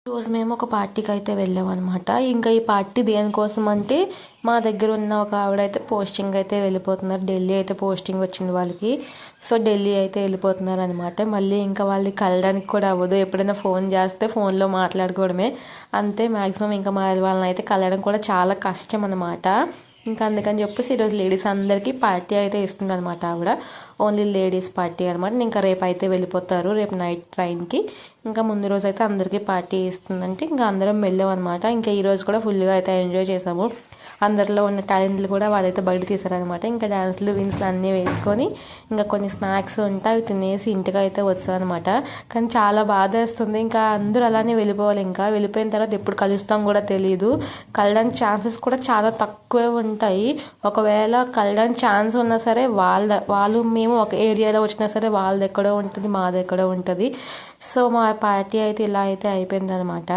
రోజు మేము ఒక పార్టీకి అయితే వెళ్ళామన్నమాట. ఇంకా ఈ పార్టీ దేనికోసం అంటే మా దగ్గర ఉన్న ఒక ఆవిడైతే పోస్టింగ్ అయితే వెళ్ళిపోతున్నారు. ఢిల్లీ అయితే పోస్టింగ్ వచ్చింది వాళ్ళకి. సో ఢిల్లీ అయితే వెళ్ళిపోతున్నారు అనమాట. మళ్ళీ ఇంకా వాళ్ళని కలడానికి కూడా అవ్వదు. ఎప్పుడైనా ఫోన్ చేస్తే ఫోన్లో మాట్లాడుకోవడమే అంతే. మ్యాక్సిమం ఇంకా వాళ్ళని అయితే కలవడం కూడా చాలా కష్టం అనమాట. ఇంకా అందుకని చెప్పేసి ఈరోజు లేడీస్ అందరికీ పార్టీ అయితే ఇస్తుంది అనమాట ఆవిడ. ఓన్లీ లేడీస్ పార్టీ అనమాట. ఇంకా రేపు అయితే వెళ్ళిపోతారు, రేపు నైట్ ట్రైన్కి. ఇంకా ముందు రోజు అయితే అందరికీ పార్టీ ఇస్తుందంటే ఇంకా అందరం వెళ్ళాం అనమాట. ఇంకా ఈరోజు కూడా ఫుల్గా అయితే ఎంజాయ్ చేసాము. అందరిలో ఉన్న టాలెంట్లు కూడా వాళ్ళైతే బయట తీసారనమాట. ఇంకా డ్యాన్స్లు విన్స్లు అన్నీ వేసుకొని ఇంకా కొన్ని స్నాక్స్ ఉంటాయి, అవి తినేసి ఇంటికి అయితే వచ్చాం అనమాట. కానీ చాలా బాధ వేస్తుంది. ఇంకా అందరూ అలానే వెళ్ళిపోవాలి. ఇంకా వెళ్ళిపోయిన తర్వాత ఎప్పుడు కలుస్తాం కూడా తెలియదు. కలడానికి ఛాన్సెస్ కూడా చాలా తక్కువే ఉంటాయి. ఒకవేళ కలడానికి ఛాన్స్ ఉన్నా సరే వాళ్ళు మేము ఒక ఏరియాలో వచ్చినా సరే వాళ్ళది ఎక్కడో ఉంటుంది, మాది ఎక్కడో ఉంటుంది. సో మా పార్టీ అయితే ఇలా అయితే అయిపోయింది అనమాట.